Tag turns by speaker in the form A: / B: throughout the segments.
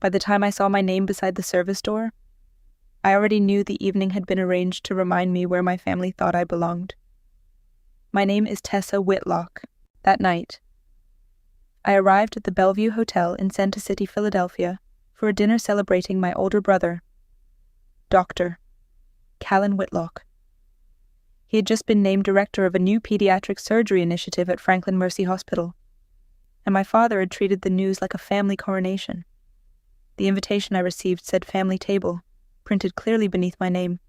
A: By the time I saw my name beside the service door, I already knew the evening had been arranged to remind me where my family thought I belonged. My name is Tessa Whitlock. That night, I arrived at the Bellevue Hotel in Center City, Philadelphia, for a dinner celebrating my older brother, Dr. Callan Whitlock. He had just been named director of a new pediatric surgery initiative at Franklin Mercy Hospital, and my father had treated the news like a family coronation. The invitation I received said family table, printed clearly beneath my name.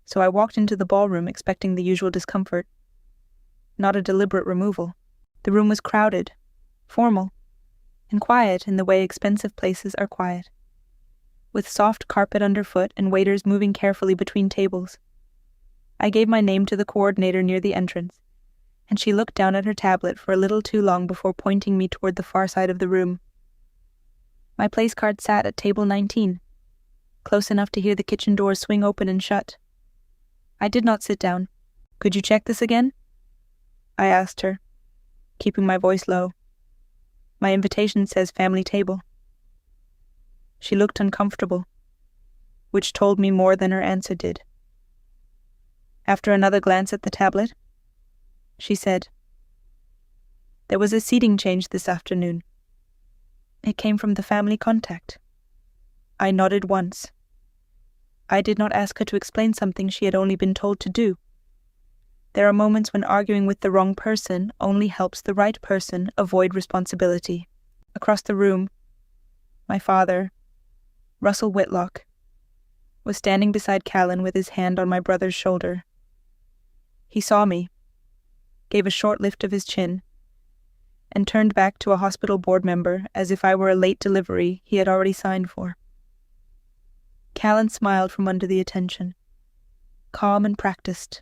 A: So I walked into the ballroom expecting the usual discomfort. Not a deliberate removal. The room was crowded, formal, and quiet in the way expensive places are quiet, with soft carpet underfoot and waiters moving carefully between tables. I gave my name to the coordinator near the entrance, and she looked down at her tablet for a little too long before pointing me toward the far side of the room. My place card sat at table 19, close enough to hear the kitchen doors swing open and shut. I did not sit down. "Could you check this again?" I asked her, keeping my voice low. "My invitation says family table." She looked uncomfortable, which told me more than her answer did. After another glance at the tablet, she said, "There was a seating change this afternoon. It came from the family contact." I nodded once. I did not ask her to explain something she had only been told to do. There are moments when arguing with the wrong person only helps the right person avoid responsibility. Across the room, my father, Russell Whitlock, was standing beside Callan with his hand on my brother's shoulder. He saw me, gave a short lift of his chin, and turned back to a hospital board member as if I were a late delivery he had already signed for. Callan smiled from under the attention, calm and practiced,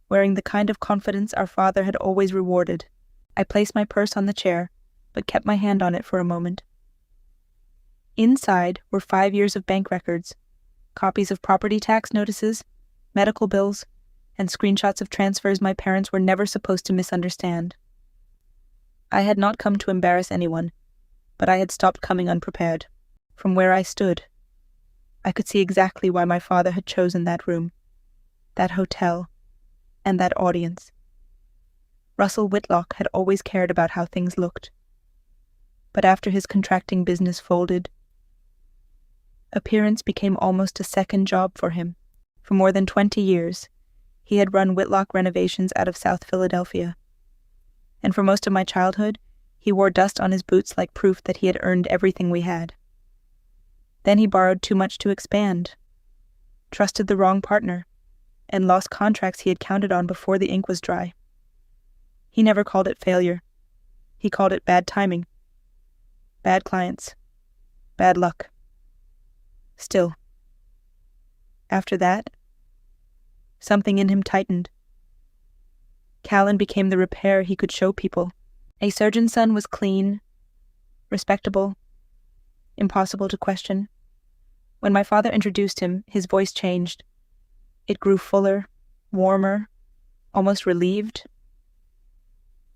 A: wearing the kind of confidence our father had always rewarded. I placed my purse on the chair, but kept my hand on it for a moment. Inside were 5 years of bank records, copies of property tax notices, medical bills, and screenshots of transfers my parents were never supposed to misunderstand. I had not come to embarrass anyone, but I had stopped coming unprepared. From where I stood, I could see exactly why my father had chosen that room, that hotel, and that audience. Russell Whitlock had always cared about how things looked. But after his contracting business folded, appearance became almost a second job for him. For more than 20 years, he had run Whitlock Renovations out of South Philadelphia. And for most of my childhood, he wore dust on his boots like proof that he had earned everything we had. Then he borrowed too much to expand, trusted the wrong partner, and lost contracts he had counted on before the ink was dry. He never called it failure. He called it bad timing. Bad clients. Bad luck. Still, after that, something in him tightened. Callan became the repair he could show people. A surgeon's son was clean, respectable, impossible to question. When my father introduced him, his voice changed. It grew fuller, warmer, almost relieved.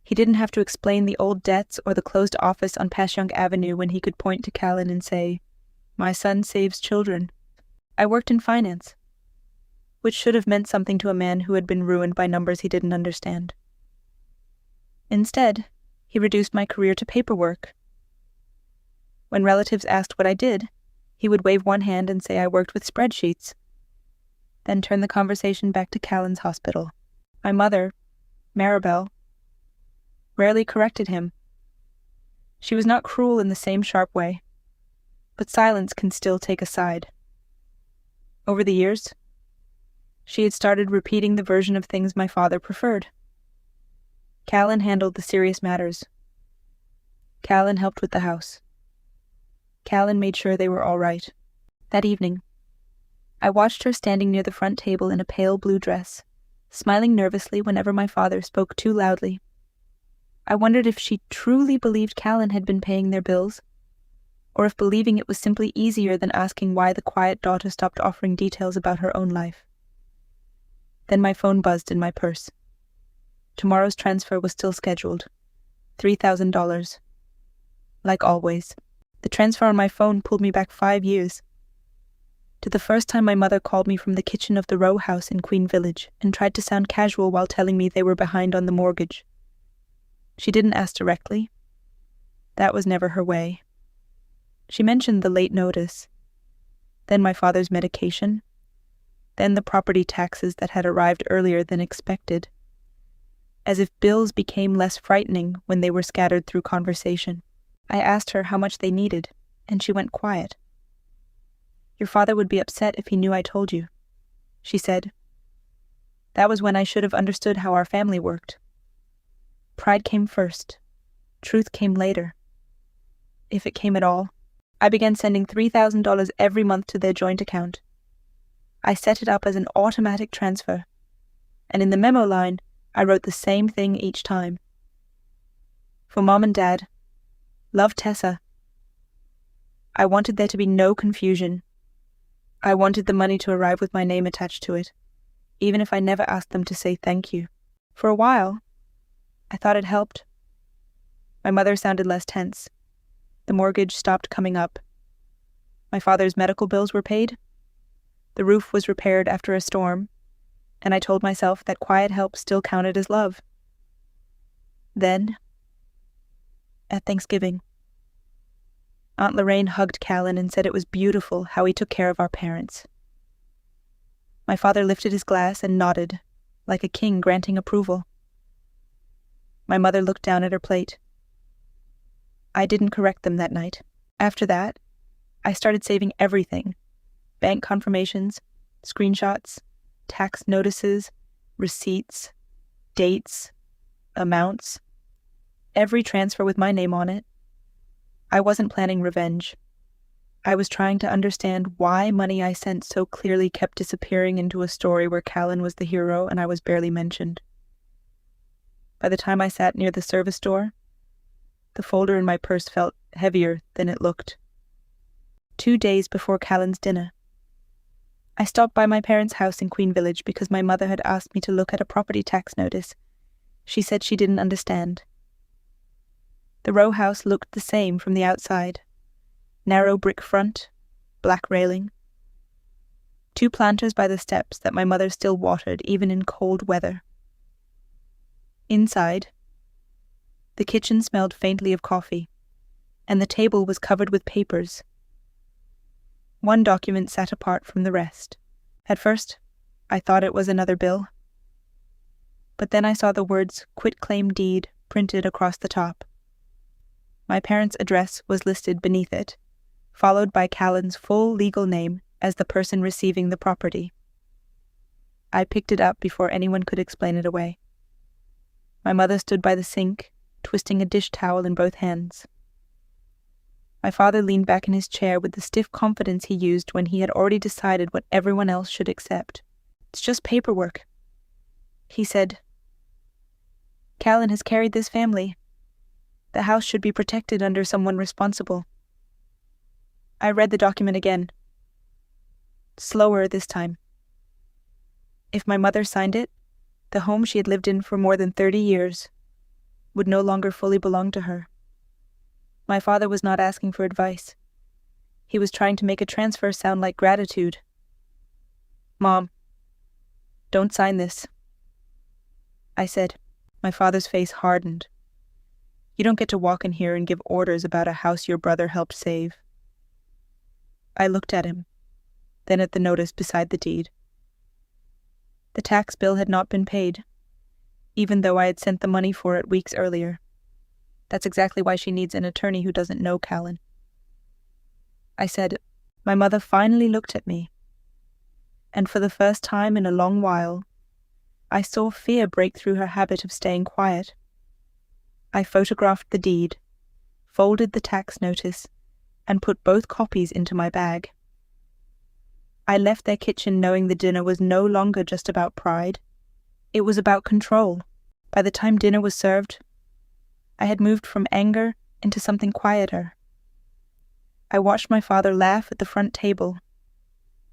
A: He didn't have to explain the old debts or the closed office on Passyunk Avenue when he could point to Callan and say, "My son saves children." I worked in finance, which should have meant something to a man who had been ruined by numbers he didn't understand. Instead, he reduced my career to paperwork. When relatives asked what I did, he would wave one hand and say I worked with spreadsheets, then turn the conversation back to Callan's hospital. My mother, Maribel, rarely corrected him. She was not cruel in the same sharp way, but silence can still take a side. Over the years, she had started repeating the version of things my father preferred. Callan handled the serious matters. Callan helped with the house. Callan made sure they were all right. That evening, I watched her standing near the front table in a pale blue dress, smiling nervously whenever my father spoke too loudly. I wondered if she truly believed Callan had been paying their bills, or if believing it was simply easier than asking why the quiet daughter stopped offering details about her own life. Then my phone buzzed in my purse. Tomorrow's transfer was still scheduled. $3,000. Like always. The transfer on my phone pulled me back 5 years, to the first time my mother called me from the kitchen of the row house in Queen Village and tried to sound casual while telling me they were behind on the mortgage. She didn't ask directly. That was never her way. She mentioned the late notice, then my father's medication, then the property taxes that had arrived earlier than expected, as if bills became less frightening when they were scattered through conversation. I asked her how much they needed, and she went quiet. "Your father would be upset if he knew I told you," she said. That was when I should have understood how our family worked. Pride came first. Truth came later. If it came at all. I began sending $3,000 every month to their joint account. I set it up as an automatic transfer, and in the memo line, I wrote the same thing each time. For Mom and Dad, love Tessa. I wanted there to be no confusion. I wanted the money to arrive with my name attached to it, even if I never asked them to say thank you. For a while, I thought it helped. My mother sounded less tense. The mortgage stopped coming up. My father's medical bills were paid. The roof was repaired after a storm, and I told myself that quiet help still counted as love. Then, at Thanksgiving, Aunt Lorraine hugged Callan and said it was beautiful how he took care of our parents. My father lifted his glass and nodded, like a king granting approval. My mother looked down at her plate. I didn't correct them that night. After that, I started saving everything. Bank confirmations, screenshots, tax notices, receipts, dates, amounts. Every transfer with my name on it. I wasn't planning revenge. I was trying to understand why money I sent so clearly kept disappearing into a story where Callan was the hero and I was barely mentioned. By the time I sat near the service door, the folder in my purse felt heavier than it looked. 2 days before Callan's dinner, I stopped by my parents' house in Queen Village because my mother had asked me to look at a property tax notice. She said she didn't understand. The row house looked the same from the outside. Narrow brick front, black railing. 2 planters by the steps that my mother still watered even in cold weather. Inside, the kitchen smelled faintly of coffee, and the table was covered with papers. One document sat apart from the rest. At first, I thought it was another bill. But then I saw the words "quitclaim deed" printed across the top. My parents' address was listed beneath it, followed by Callan's full legal name as the person receiving the property. I picked it up before anyone could explain it away. My mother stood by the sink, twisting a dish towel in both hands. My father leaned back in his chair with the stiff confidence he used when he had already decided what everyone else should accept. "It's just paperwork," he said. "Callan has carried this family. The house should be protected under someone responsible." I read the document again. Slower this time. If my mother signed it, the home she had lived in for more than 30 years would no longer fully belong to her. My father was not asking for advice. He was trying to make a transfer sound like gratitude. "Mom, don't sign this," I said. My father's face hardened. "You don't get to walk in here and give orders about a house your brother helped save." I looked at him, then at the notice beside the deed. The tax bill had not been paid, even though I had sent the money for it weeks earlier. That's exactly why she needs an attorney who doesn't know Callan. I said, My mother finally looked at me, and for the first time in a long while, I saw fear break through her habit of staying quiet. I photographed the deed, folded the tax notice, and put both copies into my bag. I left their kitchen knowing the dinner was no longer just about pride. It was about control. By the time dinner was served, I had moved from anger into something quieter. I watched my father laugh at the front table,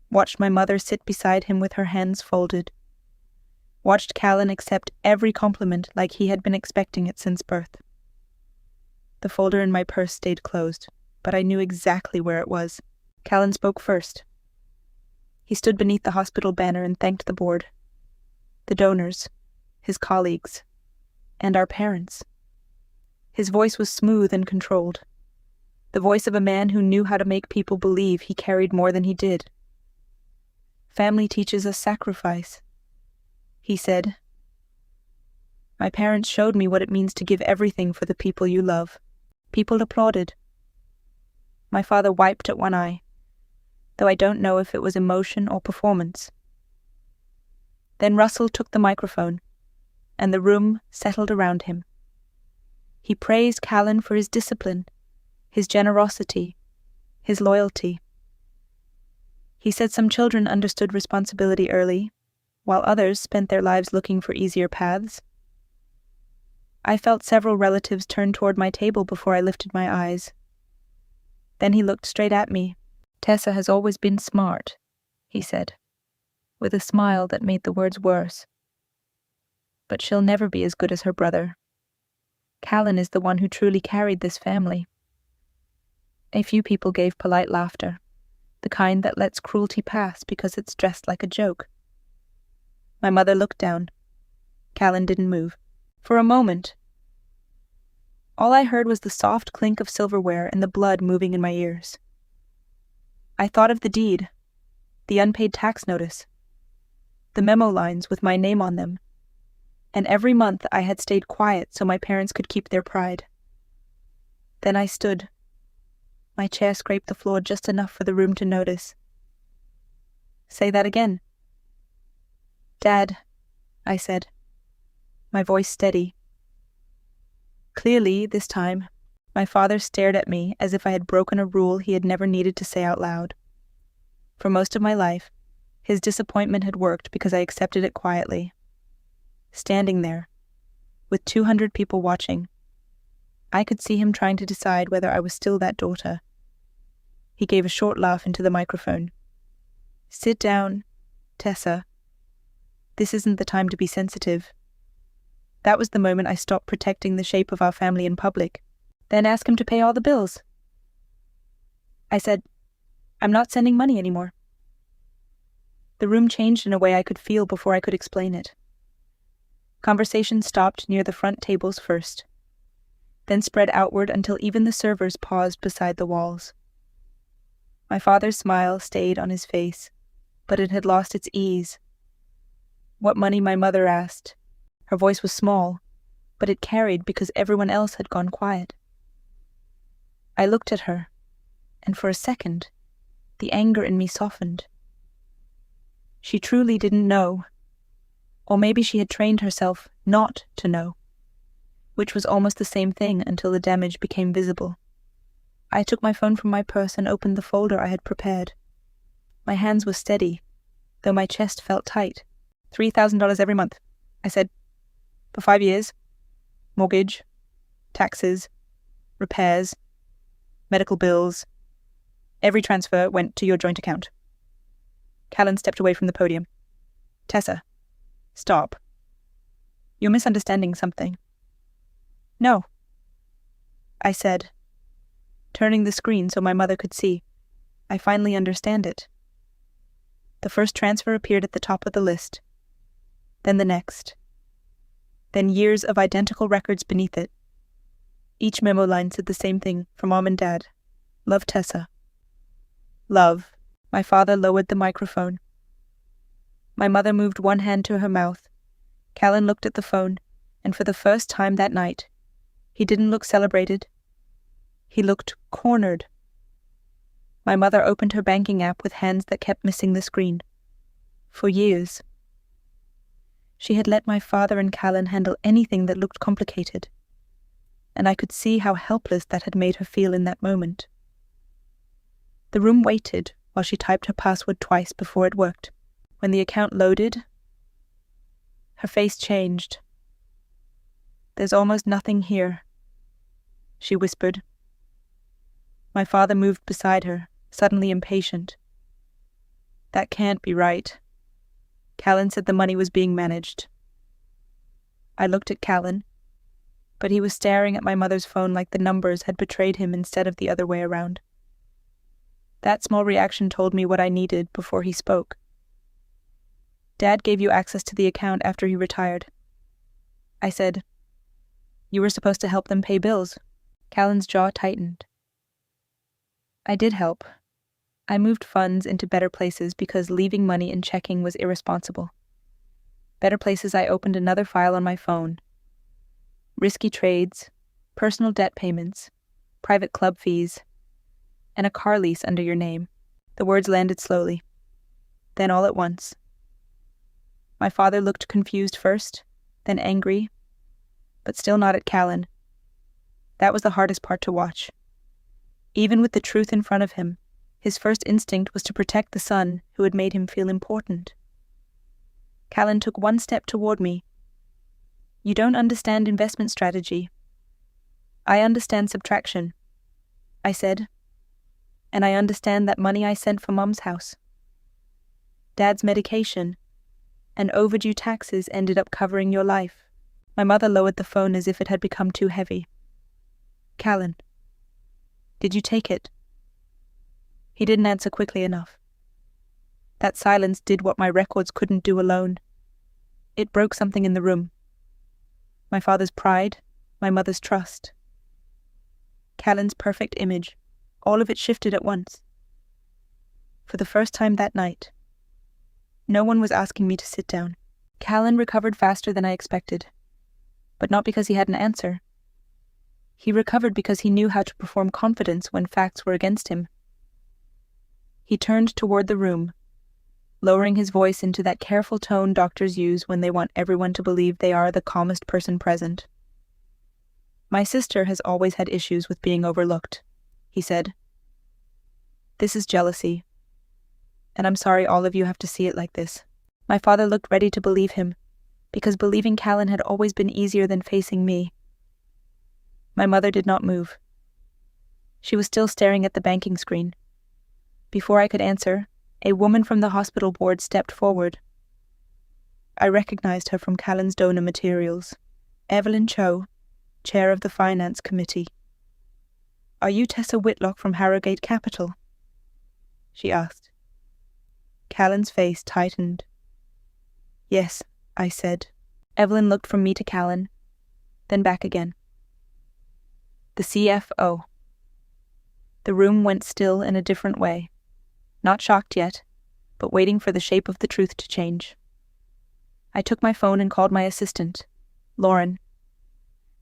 A: watched my mother sit beside him with her hands folded, watched Callan accept every compliment like he had been expecting it since birth. The folder in my purse stayed closed. but I knew exactly where it was. Callan spoke first. He stood beneath the hospital banner and thanked the board, the donors, his colleagues, and our parents. His voice was smooth and controlled, the voice of a man who knew how to make people believe he carried more than he did. Family teaches us sacrifice, he said. My parents showed me what it means to give everything for the people you love. People applauded. My father wiped at one eye, though I don't know if it was emotion or performance. Then Russell took the microphone, and the room settled around him. He praised Callan for his discipline, his generosity, his loyalty. He said some children understood responsibility early, while others spent their lives looking for easier paths. I felt several relatives turn toward my table before I lifted my eyes. Then he looked straight at me. Tessa has always been smart, he said, with a smile that made the words worse. But she'll never be as good as her brother. Callan is the one who truly carried this family. A few people gave polite laughter, the kind that lets cruelty pass because it's dressed like a joke. My mother looked down. Callan didn't move. For a moment, all I heard was the soft clink of silverware and the blood moving in my ears. I thought of the deed, the unpaid tax notice, the memo lines with my name on them, and every month I had stayed quiet so my parents could keep their pride. Then I stood. My chair scraped the floor just enough for the room to notice. Say that again. Dad, I said, my voice steady. Clearly, this time, my father stared at me as if I had broken a rule he had never needed to say out loud. For most of my life, his disappointment had worked because I accepted it quietly. Standing there, with 200 people watching, I could see him trying to decide whether I was still that daughter. He gave a short laugh into the microphone. Sit down, Tessa. This isn't the time to be sensitive. That was the moment I stopped protecting the shape of our family in public. Then ask him to pay all the bills. I said, I'm not sending money anymore. The room changed in a way I could feel before I could explain it. Conversation stopped near the front tables first, then spread outward until even the servers paused beside the walls. My father's smile stayed on his face, but it had lost its ease. What money, my mother asked. Her voice was small, but it carried because everyone else had gone quiet. I looked at her, and for a second, the anger in me softened. She truly didn't know, or maybe she had trained herself not to know, which was almost the same thing until the damage became visible. I took my phone from my purse and opened the folder I had prepared. My hands were steady, though my chest felt tight. $3,000 every month, I said. For 5 years. Mortgage, taxes, repairs, medical bills. Every transfer went to your joint account. Callan stepped away from the podium. Tessa, stop. You're misunderstanding something. No, I said, turning the screen so my mother could see. I finally understand it. The first transfer appeared at the top of the list. Then the next. Then years of identical records beneath it. Each memo line said the same thing for Mom and Dad. Love, Tessa. Love. My father lowered the microphone. My mother moved one hand to her mouth. Callan looked at the phone, and for the first time that night, he didn't look celebrated. He looked cornered. My mother opened her banking app with hands that kept missing the screen. For years. She had let my father and Callan handle anything that looked complicated, and I could see how helpless that had made her feel in that moment. The room waited while she typed her password twice before it worked. When the account loaded, her face changed. There's almost nothing here, she whispered. My father moved beside her, suddenly impatient. That can't be right. Callan said the money was being managed. I looked at Callan, but he was staring at my mother's phone like the numbers had betrayed him instead of the other way around. That small reaction told me what I needed before he spoke. Dad gave you access to the account after he retired. I said, "You were supposed to help them pay bills." Callan's jaw tightened. I did help. I moved funds into Better Places because leaving money in checking was irresponsible. Better Places, I opened another file on my phone. Risky trades, personal debt payments, private club fees, and a car lease under your name. The words landed slowly. Then all at once. My father looked confused first, then angry, but still not at Callan. That was the hardest part to watch. Even with the truth in front of him, his first instinct was to protect the son who had made him feel important. Callan took one step toward me. "You don't understand investment strategy." "I understand subtraction," I said. "And I understand that money I sent for Mum's house. Dad's medication and overdue taxes ended up covering your life." My mother lowered the phone as if it had become too heavy. "Callan, did you take it?" He didn't answer quickly enough. That silence did what my records couldn't do alone. It broke something in the room. My father's pride, my mother's trust. Callan's perfect image, all of it shifted at once. For the first time that night, no one was asking me to sit down. Callan recovered faster than I expected, but not because he had an answer. He recovered because he knew how to perform confidence when facts were against him. He turned toward the room, lowering his voice into that careful tone doctors use when they want everyone to believe they are the calmest person present. "My sister has always had issues with being overlooked," he said. "This is jealousy, and I'm sorry all of you have to see it like this." My father looked ready to believe him, because believing Callan had always been easier than facing me. My mother did not move. She was still staring at the banking screen. Before I could answer, a woman from the hospital board stepped forward. I recognized her from Callan's donor materials. Evelyn Cho, chair of the finance committee. "Are you Tessa Whitlock from Harrogate Capital?" she asked. Callan's face tightened. "Yes," I said. Evelyn looked from me to Callan, then back again. "The CFO. The room went still in a different way. Not shocked yet, but waiting for the shape of the truth to change. I took my phone and called my assistant, Lauren.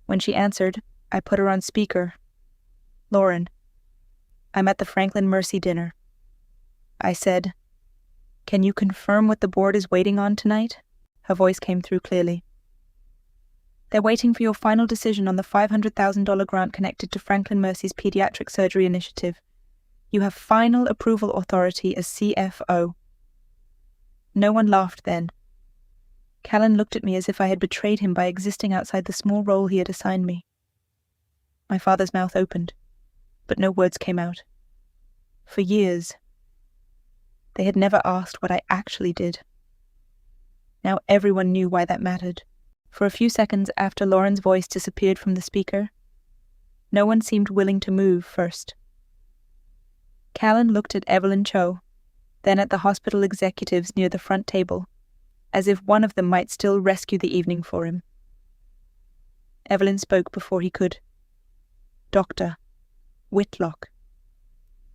A: When she answered, I put her on speaker. "Lauren, I'm at the Franklin Mercy dinner." I said, "Can you confirm what the board is waiting on tonight?" Her voice came through clearly. "They're waiting for your final decision on the $500,000 grant connected to Franklin Mercy's pediatric surgery initiative. You have final approval authority as CFO." No one laughed then. Callan looked at me as if I had betrayed him by existing outside the small role he had assigned me. My father's mouth opened, but no words came out. For years, they had never asked what I actually did. Now everyone knew why that mattered. For a few seconds after Lauren's voice disappeared from the speaker, no one seemed willing to move first. Callan looked at Evelyn Cho, then at the hospital executives near the front table, as if one of them might still rescue the evening for him. Evelyn spoke before he could. "Dr. Whitlock,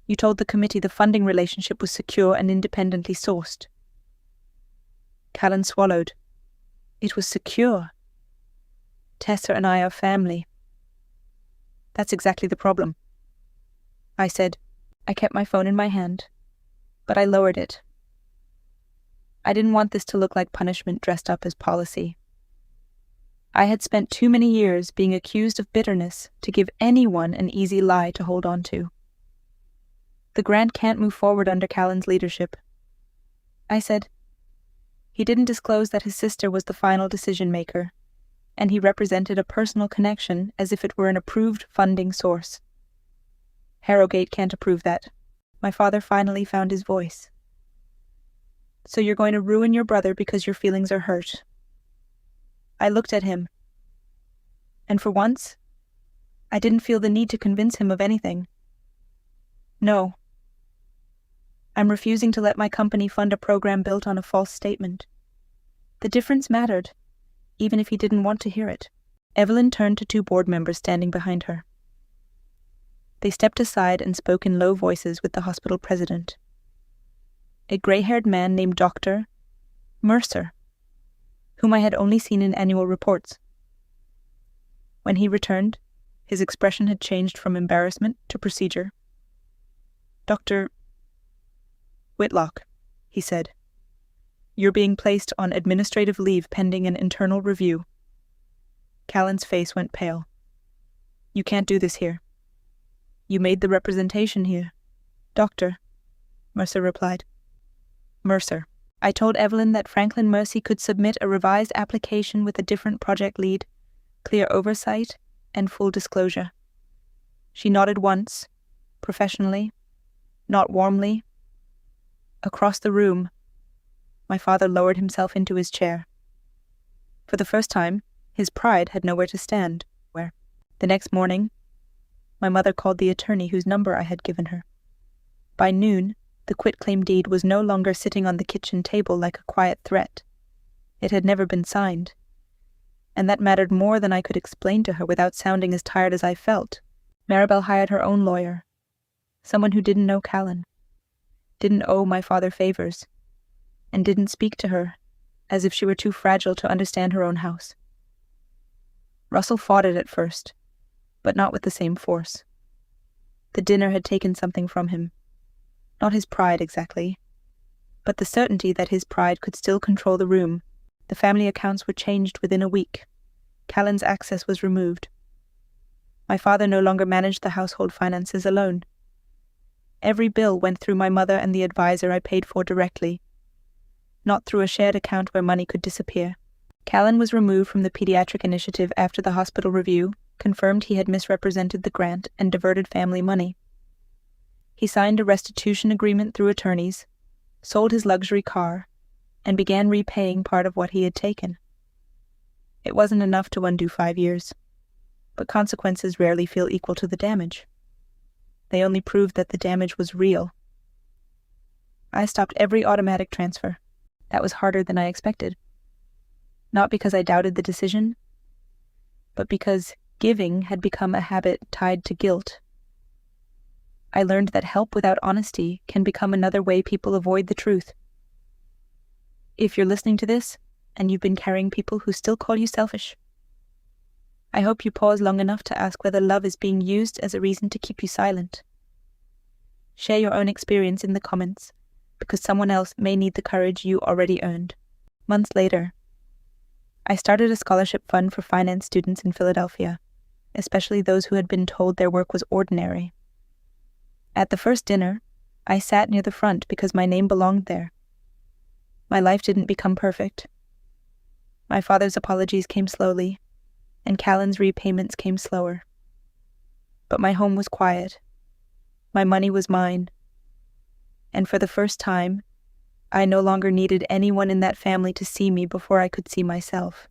A: you told the committee the funding relationship was secure and independently sourced." Callan swallowed. It was secure. Tessa and I are family. That's exactly the problem, I said. I kept my phone in my hand, but I lowered it. I didn't want this to look like punishment dressed up as policy. I had spent too many years being accused of bitterness to give anyone an easy lie to hold on to. The grant can't move forward under Callan's leadership, I said. He didn't disclose that his sister was the final decision-maker, and he represented a personal connection as if it were an approved funding source. Harrogate can't approve that. My father finally found his voice. "So you're going to ruin your brother because your feelings are hurt." I looked at him. And for once, I didn't feel the need to convince him of anything. No. I'm refusing to let my company fund a program built on a false statement. The difference mattered, even if he didn't want to hear it. Evelyn turned to two board members standing behind her. They stepped aside and spoke in low voices with the hospital president, a gray-haired man named Dr. Mercer, whom I had only seen in annual reports. When he returned, his expression had changed from embarrassment to procedure. "Dr. Whitlock," he said, "you're being placed on administrative leave pending an internal review." Callan's face went pale. "You can't do this here. You made the representation here." "Doctor," Mercer replied. "Mercer, I told Evelyn that Franklin Mercy could submit a revised application with a different project lead, clear oversight, and full disclosure. She nodded once, professionally, not warmly. Across the room, my father lowered himself into his chair. For the first time, his pride had nowhere to stand. The next morning, my mother called the attorney whose number I had given her. By noon, the quitclaim deed was no longer sitting on the kitchen table like a quiet threat. It had never been signed, and that mattered more than I could explain to her without sounding as tired as I felt. Maribel hired her own lawyer, someone who didn't know Callan, didn't owe my father favors, and didn't speak to her as if she were too fragile to understand her own house. Russell fought it at first, but not with the same force. The dinner had taken something from him. Not his pride exactly, but the certainty that his pride could still control the room. The family accounts were changed within a week. Callan's access was removed. My father no longer managed the household finances alone. Every bill went through my mother and the advisor I paid for directly, not through a shared account where money could disappear. Callan was removed from the pediatric initiative after the hospital review confirmed he had misrepresented the grant and diverted family money. He signed a restitution agreement through attorneys, sold his luxury car, and began repaying part of what he had taken. It wasn't enough to undo 5 years, but consequences rarely feel equal to the damage. They only proved that the damage was real. I stopped every automatic transfer. That was harder than I expected. Not because I doubted the decision, but because giving had become a habit tied to guilt. I learned that help without honesty can become another way people avoid the truth. If you're listening to this, and you've been carrying people who still call you selfish, I hope you pause long enough to ask whether love is being used as a reason to keep you silent. Share your own experience in the comments, because someone else may need the courage you already earned. Months later, I started a scholarship fund for finance students in Philadelphia, especially those who had been told their work was ordinary. At the first dinner, I sat near the front because my name belonged there. My life didn't become perfect. My father's apologies came slowly, and Callan's repayments came slower. But my home was quiet. My money was mine. And for the first time, I no longer needed anyone in that family to see me before I could see myself.